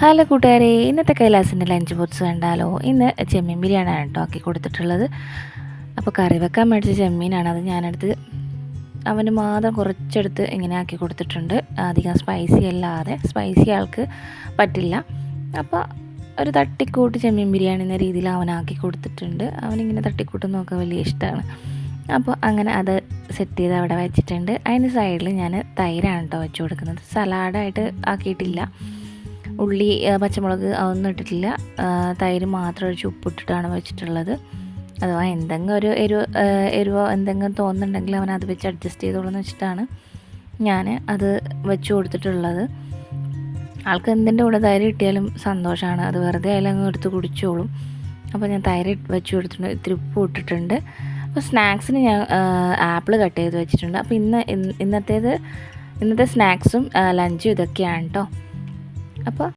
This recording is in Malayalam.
ഹലോ കൂട്ടുകാരെ, ഇന്നത്തെ കൈലാസിൻ്റെ ലഞ്ച് ബോക്സ് കണ്ടാലോ. ഇന്ന് ചെമ്മീൻ ബിരിയാണിയാണ് കേട്ടോ ആക്കി കൊടുത്തിട്ടുള്ളത്. അപ്പോൾ കറി വെക്കാൻ മേടിച്ച ചെമ്മീനാണ്. അത് ഞാനെടുത്ത് അവന് മാത്രം കുറച്ചെടുത്ത് ഇങ്ങനെ ആക്കി കൊടുത്തിട്ടുണ്ട്. അധികം സ്പൈസി അല്ലാതെ, സ്പൈസി ആൾക്ക് പറ്റില്ല. അപ്പോൾ ഒരു തട്ടിക്കൂട്ട് ചെമ്മീൻ ബിരിയാണി എന്ന രീതിയിൽ അവനാക്കി കൊടുത്തിട്ടുണ്ട്. അവനിങ്ങനെ തട്ടിക്കൂട്ടുന്നതൊക്കെ വലിയ ഇഷ്ടമാണ്. അപ്പോൾ അങ്ങനെ അത് സെറ്റ് ചെയ്ത് അവിടെ വെച്ചിട്ടുണ്ട്. അതിന് സൈഡിൽ ഞാൻ തൈരാണ് കേട്ടോ വെച്ച് കൊടുക്കുന്നത്. സലാഡായിട്ട് ആക്കിയിട്ടില്ല. ഉള്ളി, പച്ചമുളക് അതൊന്നും ഇട്ടിട്ടില്ല. തൈര് മാത്രം ഒഴിച്ച് ഉപ്പിട്ടിട്ടാണ് വെച്ചിട്ടുള്ളത്. അഥവാ എന്തെങ്കിലും ഒരു എരിവോ എന്തെങ്കിലും തോന്നുന്നുണ്ടെങ്കിൽ അവൻ അത് വെച്ച് അഡ്ജസ്റ്റ് ചെയ്തോളൂന്ന് വെച്ചിട്ടാണ് ഞാൻ അത് വെച്ച് കൊടുത്തിട്ടുള്ളത്. ആൾക്ക് എന്തിൻ്റെ കൂടെ തൈര് കിട്ടിയാലും സന്തോഷമാണ്. അത് വെറുതെ ആയാലും അങ്ങ് എടുത്ത് കുടിച്ചോളും. അപ്പോൾ ഞാൻ തൈര് വെച്ച് കൊടുത്തിട്ടുണ്ട്. ഇത്തിരി ഉപ്പ് ഇട്ടിട്ടുണ്ട്. അപ്പോൾ സ്നാക്സിന് ഞാൻ ആപ്പിൾ കട്ട് ചെയ്ത് വെച്ചിട്ടുണ്ട്. അപ്പോൾ ഇന്നത്തെ സ്നാക്സും ലഞ്ചും ഇതൊക്കെയാണ് കേട്ടോ. അപ്പോൾ